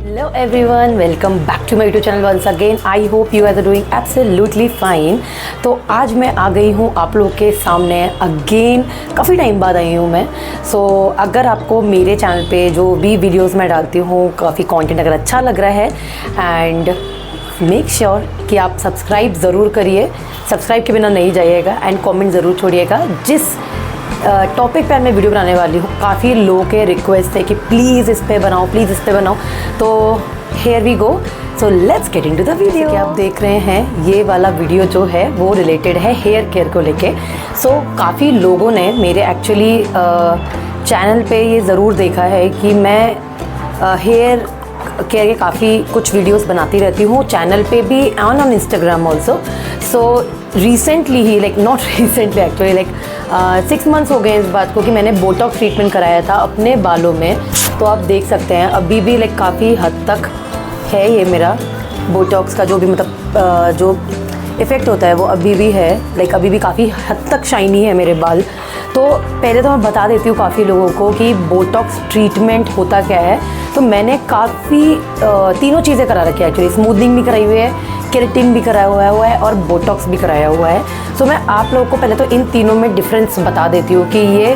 Hello everyone, welcome back to my YouTube channel once again. I hope you guys are doing absolutely fine. तो आज मैं आ गई हूँ आप लोग के सामने अगेन, काफ़ी टाइम बाद आई हूँ मैं. अगर आपको मेरे चैनल पे जो भी वीडियोस मैं डालती हूँ काफ़ी कंटेंट अगर अच्छा लग रहा है एंड मेक श्योर कि आप सब्सक्राइब ज़रूर करिए. सब्सक्राइब के बिना नहीं जाइएगा एंड कमेंट ज़रूर छोड़िएगा. जिस टॉपिक पर मैं वीडियो बनाने वाली हूँ काफ़ी लोगों के रिक्वेस्ट है कि प्लीज़ इस पे बनाओ, प्लीज़ इस पे बनाओ. तो here we go. So let's get into the video. कि आप देख रहे हैं ये वाला वीडियो जो है वो रिलेटेड है हेयर केयर को लेके. काफ़ी लोगों ने मेरे एक्चुअली चैनल पे ये ज़रूर देखा है कि मैं हेयर केयर के काफ़ी कुछ वीडियोस बनाती रहती हूँ चैनल पे भी on Instagram also. Recently he not recently actually 6 months हो गए इस बात को कि मैंने बोटॉक्स ट्रीटमेंट कराया था अपने बालों में. तो आप देख सकते हैं अभी भी काफ़ी हद तक है ये मेरा बोटॉक्स का जो भी मतलब जो इफ़ेक्ट होता है वो अभी भी है. अभी भी काफ़ी हद तक शाइनी है मेरे बाल. तो पहले तो मैं बता देती हूँ काफ़ी लोगों को कि बोटॉक्स ट्रीटमेंट होता क्या है. तो मैंने काफ़ी तीनों चीज़ें करा रखी है एक्चुअली. स्मूथनिंग भी कराई हुई है, केराटिन भी कराया हुआ है और बोटॉक्स भी कराया हुआ है. मैं आप लोगों को पहले तो इन तीनों में डिफरेंस बता देती हूँ कि ये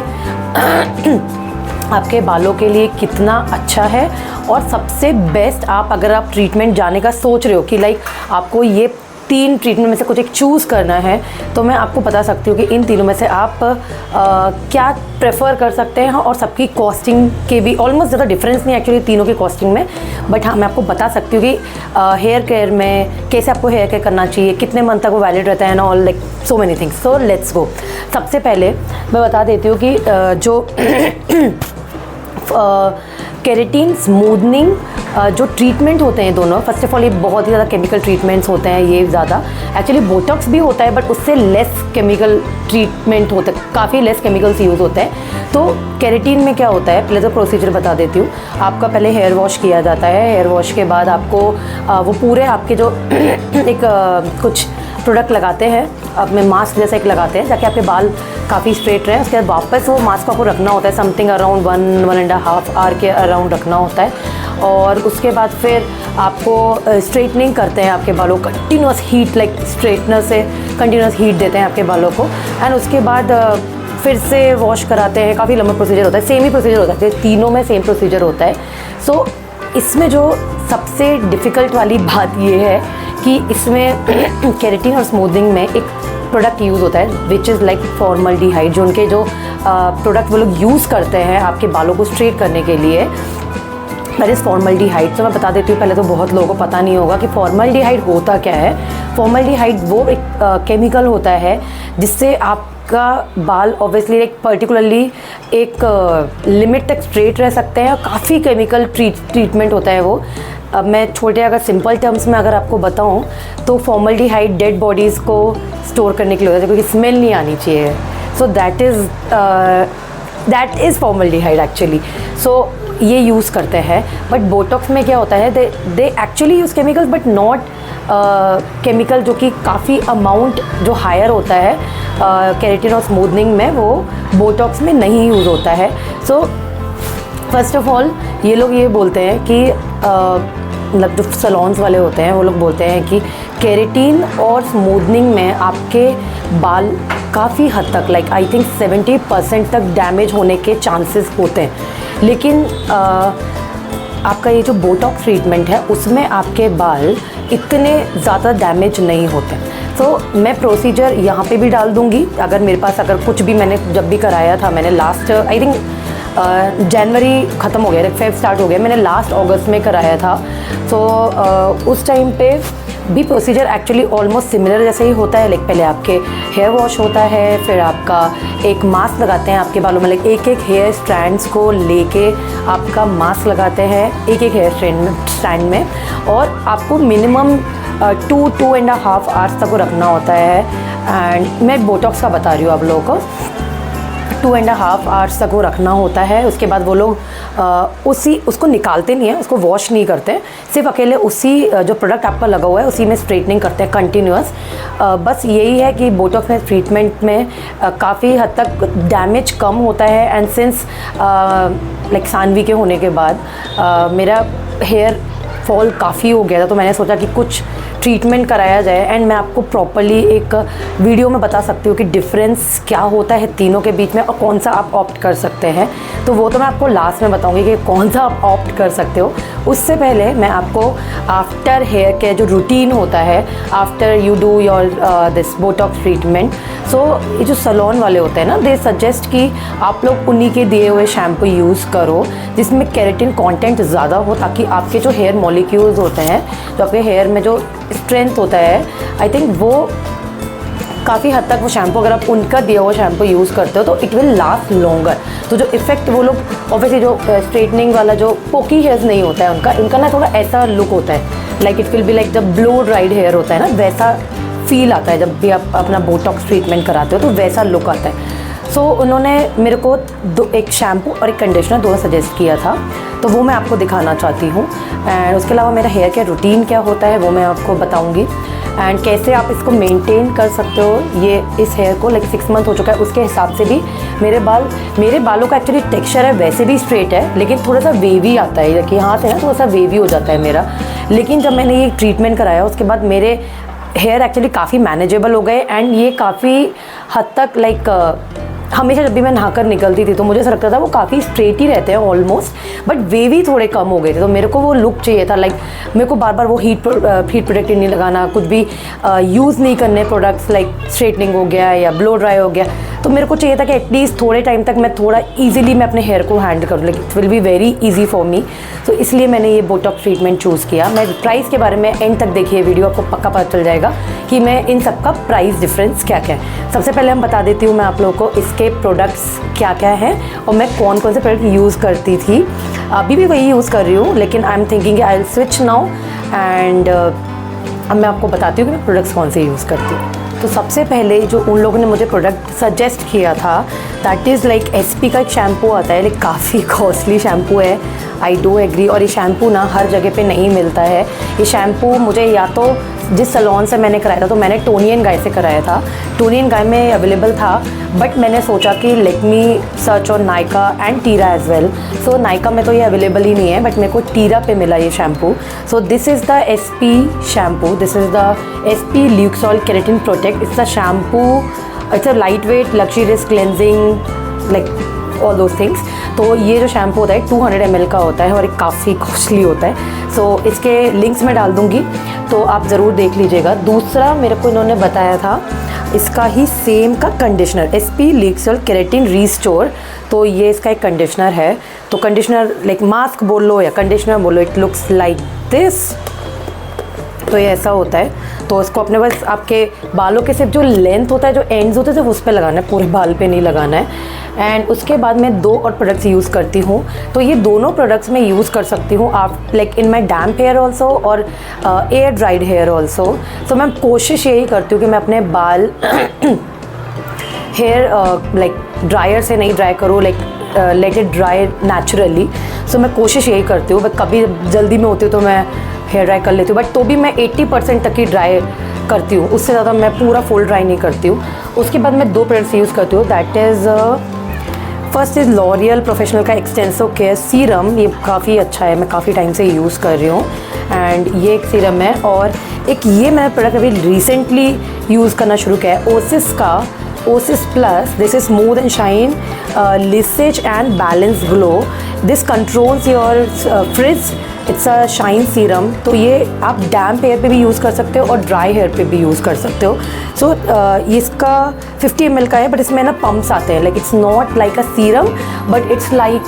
आपके बालों के लिए कितना अच्छा है. और सबसे बेस्ट अगर आप ट्रीटमेंट जाने का सोच रहे हो कि आपको ये 3 ट्रीटमेंट में से कुछ एक चूज़ करना है तो मैं आपको बता सकती हूँ कि इन तीनों में से आप क्या प्रेफर कर सकते हैं. और सबकी कॉस्टिंग के भी ऑलमोस्ट ज़्यादा डिफरेंस नहीं एक्चुअली तीनों की कॉस्टिंग में. बट हाँ, मैं आपको बता सकती हूँ कि हेयर केयर में कैसे आपको हेयर केयर करना चाहिए, कितने मंथ तक वो वैलिड रहता है and all so many things. So let's go. सबसे पहले मैं बता देती हूँ कि जो केराटिन स्मूथनिंग जो ट्रीटमेंट होते हैं दोनों, फर्स्ट ऑफ ऑल ये बहुत ही ज़्यादा केमिकल ट्रीटमेंट्स होते हैं. ये ज़्यादा एक्चुअली बोटॉक्स भी होता है बट उससे लेस केमिकल ट्रीटमेंट होता है, काफ़ी लेस केमिकल्स यूज़ होते हैं. तो केराटिन में क्या होता है, पहले तो प्रोसीजर बता देती हूँ. आपका पहले हेयर वॉश किया जाता है. हेयर वॉश के बाद आपको वो पूरे आपके जो एक कुछ प्रोडक्ट लगाते हैं, अपने मास्क जैसा एक लगाते हैं ताकि आपके बाल काफ़ी स्ट्रेट रहें. उसके बाद वापस वो मास्क आपको रखना होता है समथिंग अराउंड 1.5 आवर के अराउंड रखना होता है. और उसके बाद फिर आपको स्ट्रेटनिंग करते हैं आपके बालों, कंटिन्यूस हीट स्ट्रेटनर से कंटिन्यूस हीट देते हैं आपके बालों को. एंड उसके बाद फिर से वॉश कराते हैं. काफ़ी लंबा प्रोसीजर होता है, सेम ही प्रोसीजर होता है, तीनों में सेम प्रोसीजर होता है. इसमें जो सबसे डिफ़िकल्ट वाली बात ये है कि इसमें केराटिन और स्मूथनिंग में एक प्रोडक्ट यूज़ होता है विच इज़ फॉर्मल्डिहाइड. जो उनके जो प्रोडक्ट वो लोग यूज़ करते हैं आपके बालों को स्ट्रेट करने के लिए, दैट इज़ फॉर्मल्डिहाइड. तो मैं बता देती हूँ, पहले तो बहुत लोगों को पता नहीं होगा कि फॉर्मल्डिहाइड होता क्या है. फॉर्मल्डिहाइड वो एक केमिकल होता है जिससे आपका बाल ऑब्वियसली पर्टिकुलरली एक लिमिट तक स्ट्रेट रह सकते हैं. काफ़ी केमिकल ट्रीटमेंट होता है वो. अब मैं छोटे अगर सिंपल टर्म्स में अगर आपको बताऊं तो फॉर्मल्डिहाइड डेड बॉडीज़ को स्टोर करने के लिए होता है क्योंकि स्मेल नहीं आनी चाहिए. So that is formaldehyde actually. ये यूज़ करते हैं. बट बोटॉक्स में क्या होता है, they actually use chemicals but not chemical जो कि काफ़ी अमाउंट जो हायर होता है केराटिन और स्मूथनिंग में वो बोटॉक्स में नहीं यूज़ होता है. फर्स्ट ऑफ ऑल ये लोग ये बोलते हैं कि मतलब जो सलोन्स वाले होते हैं वो लोग बोलते हैं कि केराटिन और स्मूथनिंग में आपके बाल काफ़ी हद तक आई थिंक 70% तक डैमेज होने के चांसेस होते हैं. लेकिन आपका ये जो बोटॉक्स ट्रीटमेंट है उसमें आपके बाल इतने ज़्यादा डैमेज नहीं होते. मैं प्रोसीजर यहाँ पे भी डाल दूँगी. अगर मेरे पास कुछ भी मैंने जब भी कराया था, मैंने लास्ट आई थिंक जनवरी ख़त्म हो गया, फेब स्टार्ट हो गया, मैंने लास्ट अगस्त में कराया था. उस टाइम पे भी प्रोसीजर एक्चुअली ऑलमोस्ट सिमिलर जैसे ही होता है. पहले आपके हेयर वॉश होता है, फिर आपका एक मास्क लगाते हैं आपके बालों में. एक हेयर स्ट्रैंड्स को लेके आपका मास्क लगाते हैं एक हेयर स्ट्रैंड में. और आपको मिनिमम 2.5 आवर्स तक को रखना होता है. एंड मैं बोटॉक्स का बता रही हूँ आप लोगों को. 2.5 आवर्स तक वो रखना होता है. उसके बाद वो लोग उसको निकालते नहीं हैं, उसको वॉश नहीं करते, सिर्फ अकेले उसी जो प्रोडक्ट आपका लगा हुआ है उसी में स्ट्रेटनिंग करते हैं कंटिन्यूअस. बस यही है कि बोटॉक्स में ट्रीटमेंट में काफ़ी हद तक डैमेज कम होता है. एंड सिंस सानवी के होने के बाद मेरा हेयर फॉल काफ़ी हो गया था, तो मैंने सोचा कि कुछ ट्रीटमेंट कराया जाए एंड मैं आपको प्रॉपरली एक वीडियो में बता सकती हूँ कि डिफरेंस क्या होता है तीनों के बीच में और कौन सा आप ऑप्ट कर सकते हैं। तो वो तो मैं आपको लास्ट में बताऊँगी कि कौन सा आप ऑप्ट कर सकते हो। उससे पहले मैं आपको आफ्टर हेयर केयर जो रूटीन होता है, after you do your this botox treatment, so ये जो सैलून वाले होते हैं ना, दे सजेस्ट कि आप लोग उन्हीं के दिए हुए शैम्पू यूज़ करो जिसमें केराटिन कंटेंट ज़्यादा हो, ताकि आपके जो हेयर मॉलिक्यूल्स होते हैं, जो आपके हेयर में जो स्ट्रेंथ होता है, आई थिंक वो काफ़ी हद तक वो शैम्पू, अगर आप उनका दिया हुआ शैम्पू यूज़ करते हो तो इट विल लास्ट लॉन्गर। तो जो इफ़ेक्ट वो लोग ऑब्वियसली जो स्ट्रेटनिंग वाला जो पोकी हेयर्स नहीं होता है उनका ना थोड़ा ऐसा लुक होता है, like it will be like जब ब्लो ड्राइड हेयर होता है ना, वैसा फील आता है जब भी आप अपना बोटॉक्स ट्रीटमेंट कराते हो, तो वैसा लुक आता है। सो उन्होंने मेरे को एक शैम्पू और एक कंडीशनर दोनों सजेस्ट किया था, तो वो मैं आपको दिखाना चाहती हूँ। एंड उसके अलावा मेरा हेयर केयर रूटीन क्या होता है वो मैं आपको बताऊँगी, एंड कैसे आप इसको मेंटेन कर सकते हो। ये इस हेयर को लाइक 6 मंथ हो चुका है, उसके हिसाब से भी मेरे बालों का एक्चुअली टेक्सचर है वैसे भी स्ट्रेट है, लेकिन थोड़ा सा वेवी आता है कि यहाँ से ना थोड़ा सा वेवी हो जाता है मेरा। लेकिन जब मैंने ये ट्रीटमेंट कराया उसके बाद मेरे हेयर एक्चुअली काफ़ी मैनेजेबल हो गए, एंड ये काफ़ी हद तक लाइक हमेशा जब भी मैं नहाकर निकलती थी तो मुझे ऐसा लगता था वो काफ़ी स्ट्रेट ही रहते हैं ऑलमोस्ट, बट वेवी थोड़े कम हो गए थे। तो मेरे को वो लुक चाहिए था, लाइक मेरे को बार बार वो हीट प्रोटेक्टिव नहीं लगाना, कुछ भी यूज़ नहीं करने प्रोडक्ट्स लाइक स्ट्रेटनिंग हो गया या ब्लो ड्राई हो गया। तो मेरे को चाहिए था कि एटलीस्ट थोड़े टाइम तक मैं थोड़ा ईजिली मैं अपने हेयर को हैंडल करूँ, like it will be very easy for me. तो इसलिए मैंने ये बोटॉक्स ट्रीटमेंट चूज़ किया। मैं प्राइस के बारे में एंड तक देखिए वीडियो, आपको पक्का पता चल जाएगा कि मैं इन सब का प्राइस डिफरेंस क्या क्या है। सबसे पहले हम बता देती हूँ मैं आप लोगों को इसके प्रोडक्ट्स क्या क्या हैं और मैं कौन कौन से प्रोडक्ट यूज़ करती थी। अभी भी वही यूज़ कर रही हूँ, लेकिन I am thinking I will switch now, and अब मैं आपको बताती हूँ कि मैं प्रोडक्ट्स कौन से यूज़ करती हूँ। तो सबसे पहले जो उन लोगों ने मुझे प्रोडक्ट सजेस्ट किया था, दैट इज़ लाइक एसपी का एक शैम्पू आता है, लाइक काफ़ी कॉस्टली शैम्पू है, आई डू एग्री। और ये शैम्पू ना हर जगह पे नहीं मिलता है। ये शैम्पू मुझे या तो जिस सैलून से मैंने कराया था, तो मैंने टोनी एंड गाय से कराया था, टोनी एंड गाय में अवेलेबल था, बट मैंने सोचा कि let me search on Nykaa and Tira as well. So Nykaa में तो ये अवेलेबल ही नहीं है, बट मेरे को टीरा पे मिला ये shampoo. So this is the SP shampoo, this is the SP luxe oil keratin protect. It's a shampoo, it's a light weight luxurious cleansing like all those things. तो ये जो शैम्पू होता है 200 ml का होता है और ये काफ़ी कॉस्टली होता है। सो इसके लिंक्स मैं डाल दूँगी, तो आप ज़रूर देख लीजिएगा। दूसरा मेरे को इन्होंने बताया था इसका ही सेम का conditioner, SP luxe oil keratin restore. तो ये इसका एक कंडीशनर है। तो कंडीशनर लाइक मास्क बोल लो या कंडीशनर बोलो, इट लुक्स लाइक दिस। तो ये ऐसा होता है। तो इसको अपने बस आपके बालों के सिर्फ जो लेंथ होता है, जो एंड्स होते हैं, सिर्फ उस पर लगाना है, पूरे बाल पे नहीं लगाना है। एंड उसके बाद मैं 2 और प्रोडक्ट्स यूज़ करती हूँ। तो ये दोनों प्रोडक्ट्स मैं यूज़ कर सकती हूँ आप like in my damp hair also और एयर ड्राइड हेयर ऑल्सो। तो मैं कोशिश यही करती हूँ कि मैं अपने बाल हेयर लाइक ड्रायर से नहीं ड्राई करूँ, like let it dry naturally. So मैं कोशिश यही करती हूँ, बट कभी जल्दी में होती हूँ तो मैं हेयर ड्राई कर लेती हूँ, बट तो भी मैं 80% तक ही ड्राई करती हूँ, उससे ज़्यादा मैं पूरा फुल ड्राई नहीं करती हूँ। उसके बाद मैं 2 प्रोडक्ट्स यूज़ करती हूँ, that is first is L'Oréal professional का एक्सटेंसिव केयर सीरम। ये काफ़ी अच्छा है, मैं काफ़ी टाइम से यूज़ कर रही हूँ, एंड ये एक सीरम है। और एक ये मैंने प्रोडक्ट अभी रिसेंटली यूज़ करना शुरू किया है, ओसिस का OSiS plus. This is smooth and shine lisses and balance glow. This controls your frizz. It's a shine serum. तो ये आप डैम्प हेयर पे भी यूज़ कर सकते हो और ड्राई हेयर पे भी यूज़ कर सकते हो। सो इसका 50 ml का है, बट इसमें ना पम्प्स आते हैं, like it's not like a serum, but it's like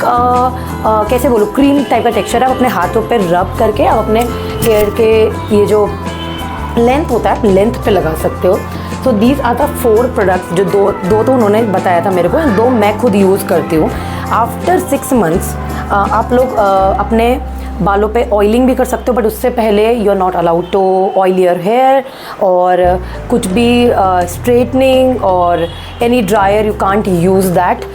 कैसे बोलो, क्रीम टाइप का टेक्सचर है। आप अपने हाथों पे रब करके आप अपने हेयर के ये जो लेंथ होता है आप लेंथ पे लगा सकते हो। So these are the 4 products, जो दो तो उन्होंने बताया था मेरे को, 2 मैं खुद यूज़ करती हूँ। आफ्टर 6 मंथ्स आप लोग अपने बालों पे ऑयलिंग भी कर सकते हो, बट उससे पहले you are not allowed to oil your hair, और कुछ भी स्ट्रेटनिंग और any dryer you can't use that,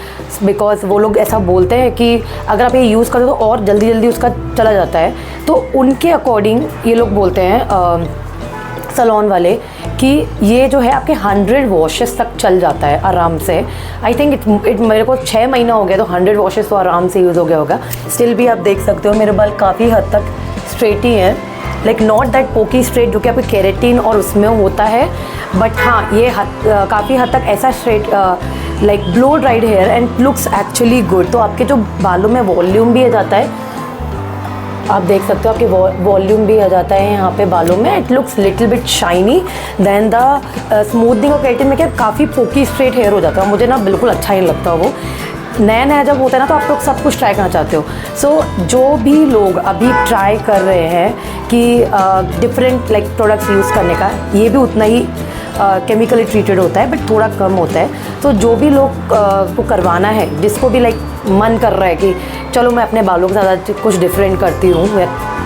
because वो लोग ऐसा बोलते हैं कि अगर आप ये यूज़ करो तो और जल्दी जल्दी उसका चला जाता है। तो उनके अकॉर्डिंग ये लोग बोलते हैं सैलून वाले कि ये जो है आपके 100 वॉशेस तक चल जाता है आराम से। आई थिंक इट मेरे को 6 महीना हो गया, तो 100 वॉशेस तो आराम से यूज़ हो गया होगा। स्टिल भी आप देख सकते हो मेरे बाल काफ़ी हद तक स्ट्रेट ही है, like not that poke straight जो कि आपके केराटिन और उसमें होता है, बट हाँ ये काफ़ी हद तक ऐसा straight like blow dried hair and looks actually good. तो आपके जो बालों में वॉल्यूम भी आ जाता है, आप देख सकते हो आपके वॉल्यूम भी आ जाता है यहाँ पे बालों में। It looks little bit shiny then the smoothening और केराटिन में क्या काफ़ी पोकी स्ट्रेट हेयर हो जाता है, मुझे ना बिल्कुल अच्छा ही लगता वो। नया नया जब होता है ना तो आप लोग सब कुछ ट्राई करना चाहते हो। सो जो भी लोग अभी ट्राई कर रहे हैं कि डिफरेंट लाइक प्रोडक्ट्स यूज़ करने का, ये भी उतना ही केमिकली ट्रीटेड होता है बट थोड़ा कम होता है। तो जो भी लोग को करवाना है, जिसको भी लाइक मन कर रहा है कि चलो मैं अपने बालों के साथ कुछ डिफरेंट करती हूँ,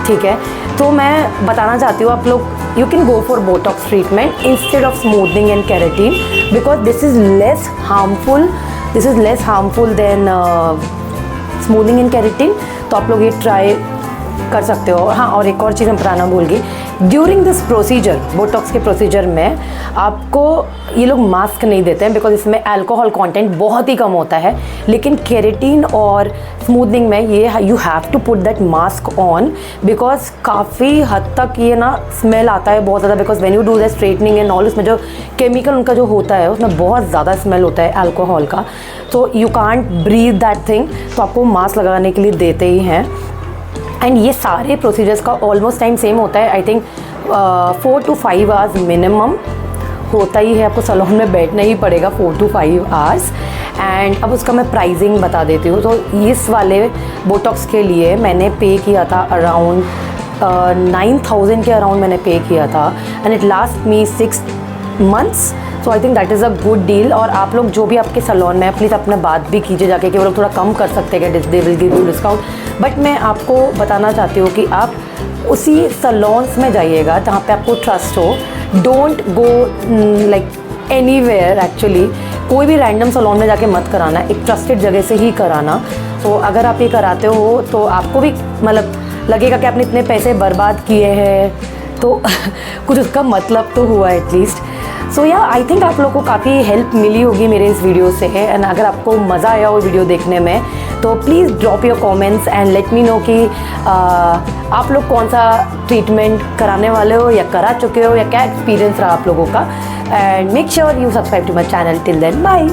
ठीक है, तो मैं बताना चाहती हूँ आप लोग you can go for Botox treatment instead of smoothening and keratin because this is less harmful than smoothening and keratin. तो आप लोग ये ट्राई कर सकते हो। हाँ, और एक और चीज़ मैं बताना भूल गई, ड्यूरिंग दिस प्रोसीजर, बोटॉक्स के प्रोसीजर में आपको ये लोग मास्क नहीं देते हैं बिकॉज इसमें अल्कोहल कंटेंट बहुत ही कम होता है, लेकिन केराटिन और स्मूथनिंग में ये you have to put that mask on because काफ़ी हद तक ये ना स्मेल आता है बहुत ज़्यादा, because when you do the straightening and all, उसमें जो केमिकल उनका जो होता है उसमें बहुत ज़्यादा स्मेल होता है अल्कोहल का, तो you can't breathe that thing, तो आपको मास्क लगाने के लिए देते ही हैं। एंड ये सारे प्रोसीजर्स का ऑलमोस्ट टाइम सेम होता है, I think 4 to 5 hours minimum होता ही है, आपको सैलून में बैठना ही पड़ेगा 4 to 5 आवर्स। एंड अब उसका मैं प्राइसिंग बता देती हूँ। तो इस वाले बोटॉक्स के लिए मैंने पे किया था अराउंड 9,000 के अराउंड मैंने पे किया था and it last me 6 months। So I think that is a good deal. और आप लोग जो भी आपके सैलून में, प्लीज़ अपना बात भी कीजिए जाके कि वो लोग थोड़ा कम कर सकते हैं कि they will give you discount, but मैं आपको बताना चाहती हूँ कि आप उसी सैलून्स में जाइएगा जहाँ पे आपको ट्रस्ट हो। Don't go like anywhere, actually कोई भी रैंडम सैलून में जाके मत कराना, एक ट्रस्टेड जगह से ही कराना। तो अगर आप ये कराते हो तो आपको भी मतलब लगेगा कि आपने इतने पैसे बर्बाद किए हैं, तो कुछ उसका मतलब तो हुआ एटलीस्ट। सो या आई थिंक आप लोगों को काफ़ी हेल्प मिली होगी मेरे इस वीडियो से। एंड अगर आपको मज़ा आया हो वीडियो देखने में तो please drop your comments and let me know कि आप लोग कौन सा ट्रीटमेंट कराने वाले हो या करा चुके हो या क्या एक्सपीरियंस रहा आप लोगों का। And make sure you subscribe to my channel. Till then bye.